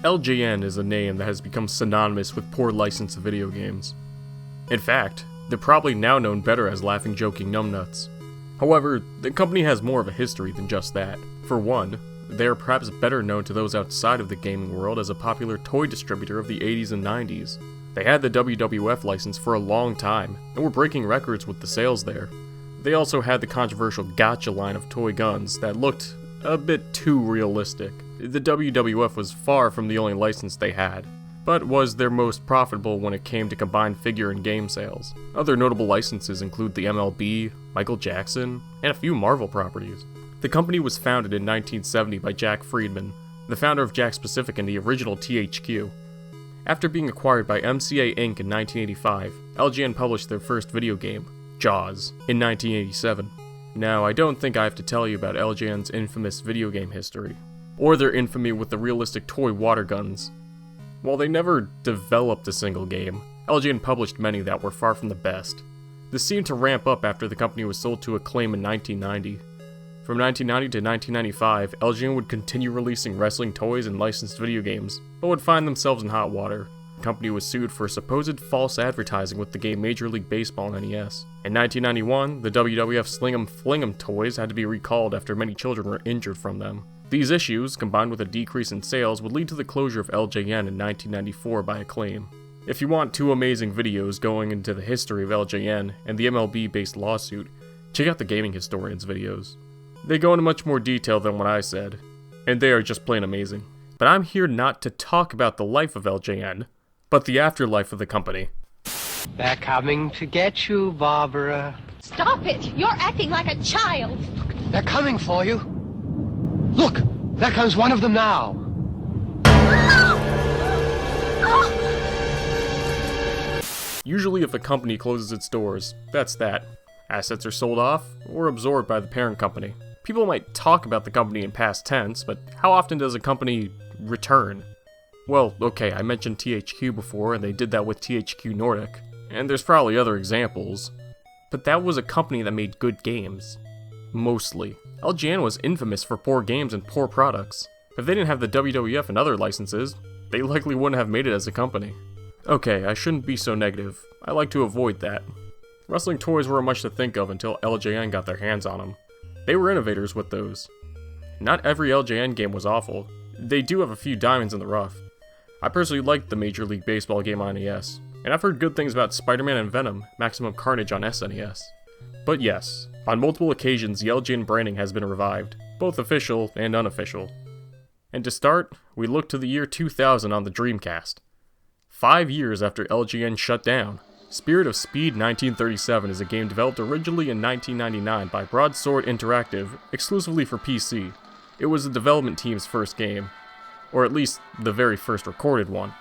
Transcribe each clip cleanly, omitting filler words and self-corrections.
LJN is a name that has become synonymous with poor licensed video games. In fact, they're probably now known better as Laughing Joking Numbnuts. However, the company has more of a history than just that. For one, they are perhaps better known to those outside of the gaming world as a popular toy distributor of the 80s and 90s. They had the WWF license for a long time, and were breaking records with the sales there. They also had the controversial Gotcha line of toy guns that looked a bit too realistic. The WWF was far from the only license they had, but was their most profitable when it came to combined figure and game sales. Other notable licenses include the MLB, Michael Jackson, and a few Marvel properties. The company was founded in 1970 by Jack Friedman, the founder of Jakks Pacific and the original THQ. After being acquired by MCA Inc. in 1985, LJN published their first video game, Jaws, in 1987. Now, I don't think I have to tell you about LJN's infamous video game history, or their infamy with the realistic toy water guns. While they never developed a single game, LJN published many that were far from the best. This seemed to ramp up after the company was sold to Acclaim in 1990. From 1990 to 1995, LJN would continue releasing wrestling toys and licensed video games, but would find themselves in hot water. The company was sued for supposed false advertising with the game Major League Baseball on NES. In 1991, the WWF Sling 'em Fling 'em toys had to be recalled after many children were injured from them. These issues, combined with a decrease in sales, would lead to the closure of LJN in 1994 by Acclaim. If you want two amazing videos going into the history of LJN and the MLB-based lawsuit, check out the Gaming Historians videos. They go into much more detail than what I said, and they are just plain amazing. But I'm here not to talk about the life of LJN, but the afterlife of the company. They're coming to get you, Barbara. Stop it! You're acting like a child! They're coming for you. Look, there comes one of them now. Usually if a company closes its doors, that's that. Assets are sold off, or absorbed by the parent company. People might talk about the company in past tense, but how often does a company return? Well, okay, I mentioned THQ before, and they did that with THQ Nordic, and there's probably other examples, but that was a company that made good games. Mostly. LJN was infamous for poor games and poor products. If they didn't have the WWF and other licenses, they likely wouldn't have made it as a company. Okay, I shouldn't be so negative. I like to avoid that. Wrestling toys weren't much to think of until LJN got their hands on them. They were innovators with those. Not every LJN game was awful. They do have a few diamonds in the rough. I personally liked the Major League Baseball game on NES, and I've heard good things about Spider-Man and Venom, Maximum Carnage on SNES. But yes, on multiple occasions the LJN branding has been revived, both official and unofficial. And to start, we look to the year 2000 on the Dreamcast. 5 years after LJN shut down. Spirit of Speed 1937 is a game developed originally in 1999 by Broadsword Interactive, exclusively for PC. It was the development team's first game, or at least the very first recorded one.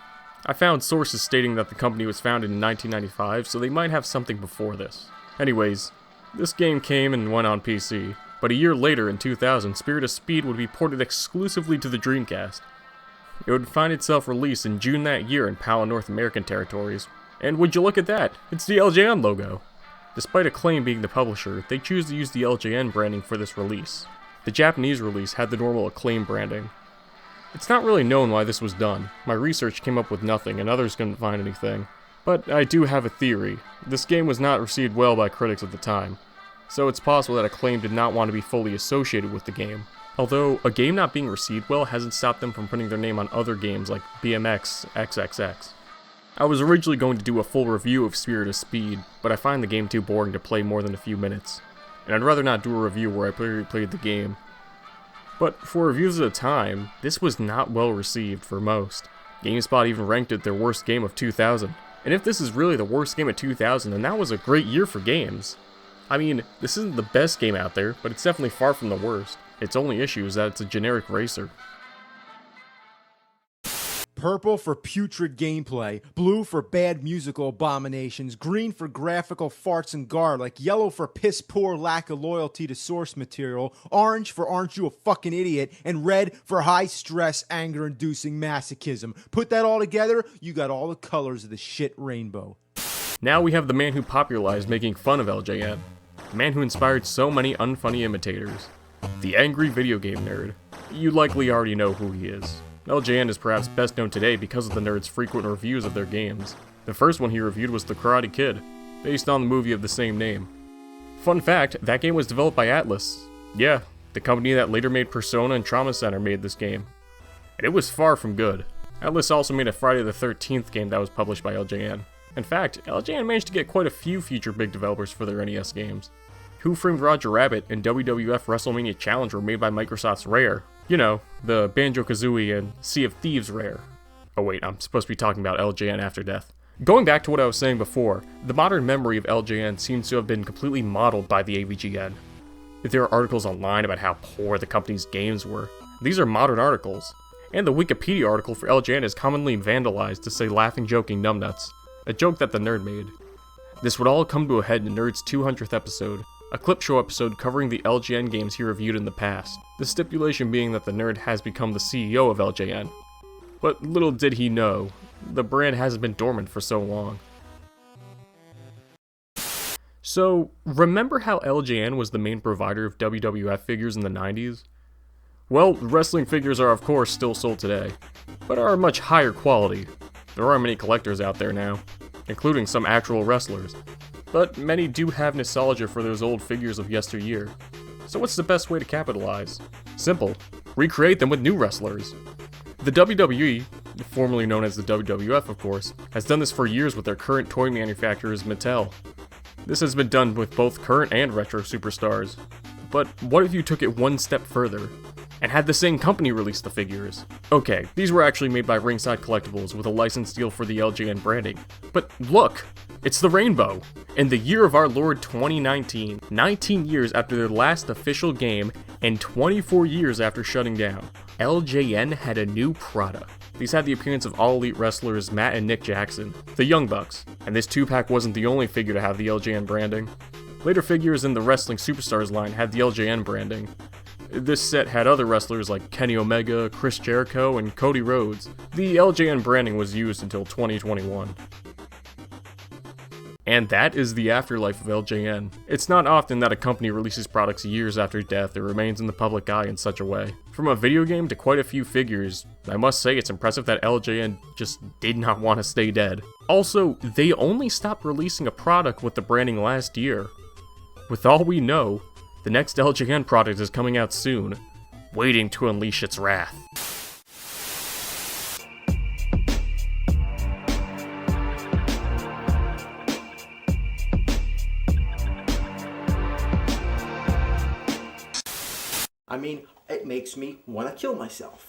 I found sources stating that the company was founded in 1995, so they might have something before this. Anyways, this game came and went on PC, but a year later in 2000, Spirit of Speed would be ported exclusively to the Dreamcast. It would find itself released in June that year in PAL and North American territories. And would you look at that, it's the LJN logo. Despite Acclaim being the publisher, they choose to use the LJN branding for this release. The Japanese release had the normal Acclaim branding. It's not really known why this was done. My research came up with nothing and others couldn't find anything. But I do have a theory. This game was not received well by critics at the time, so it's possible that Acclaim did not want to be fully associated with the game. Although, a game not being received well hasn't stopped them from putting their name on other games like BMX XXX. I was originally going to do a full review of Spirit of Speed, but I find the game too boring to play more than a few minutes, and I'd rather not do a review where I played the game. But for reviews at the time, this was not well received for most. GameSpot even ranked it their worst game of 2000. And if this is really the worst game of 2000, then that was a great year for games. I mean, this isn't the best game out there, but it's definitely far from the worst. Its only issue is that it's a generic racer. Purple for putrid gameplay, blue for bad musical abominations, green for graphical farts and garlic, yellow for piss poor lack of loyalty to source material, orange for aren't you a fucking idiot, and red for high stress, anger inducing masochism. Put that all together, you got all the colors of the shit rainbow. Now we have the man who popularized making fun of LJN, the man who inspired so many unfunny imitators, the angry video game nerd. You likely already know who he is. LJN is perhaps best known today because of the nerd's frequent reviews of their games. The first one he reviewed was The Karate Kid, based on the movie of the same name. Fun fact, that game was developed by Atlus. Yeah, the company that later made Persona and Trauma Center made this game. And it was far from good. Atlus also made a Friday the 13th game that was published by LJN. In fact, LJN managed to get quite a few future big developers for their NES games. Who Framed Roger Rabbit and WWF WrestleMania Challenge were made by Microsoft's Rare. You know, the Banjo-Kazooie and Sea of Thieves Rare. Oh wait, I'm supposed to be talking about LJN After Death. Going back to what I was saying before, the modern memory of LJN seems to have been completely modeled by the AVGN. There are articles online about how poor the company's games were. These are modern articles. And the Wikipedia article for LJN is commonly vandalized to say laughing joking numbnuts, a joke that the nerd made. This would all come to a head in Nerd's 200th episode, a clip show episode covering the LJN games he reviewed in the past, the stipulation being that the nerd has become the CEO of LJN. But little did he know, the brand hasn't been dormant for so long. So, remember how LJN was the main provider of WWF figures in the 90s? Well, wrestling figures are of course still sold today, but are much higher quality. There are many collectors out there now, including some actual wrestlers, but many do have nostalgia for those old figures of yesteryear. So what's the best way to capitalize? Simple, recreate them with new wrestlers. The WWE, formerly known as the WWF of course, has done this for years with their current toy manufacturers Mattel. This has been done with both current and retro superstars. But what if you took it one step further, and had the same company release the figures? Okay, these were actually made by Ringside Collectibles with a license deal for the LJN branding. But look! It's the Rainbow! In the year of our Lord 2019, 19 years after their last official game, and 24 years after shutting down, LJN had a new product. These had the appearance of All Elite wrestlers Matt and Nick Jackson, the Young Bucks, and this 2-pack wasn't the only figure to have the LJN branding. Later figures in the Wrestling Superstars line had the LJN branding. This set had other wrestlers like Kenny Omega, Chris Jericho, and Cody Rhodes. The LJN branding was used until 2021. And that is the afterlife of LJN. It's not often that a company releases products years after death or remains in the public eye in such a way. From a video game to quite a few figures, I must say it's impressive that LJN just did not want to stay dead. Also, they only stopped releasing a product with the branding last year. With all we know, the next LJN product is coming out soon, waiting to unleash its wrath. I mean, it makes me want to kill myself.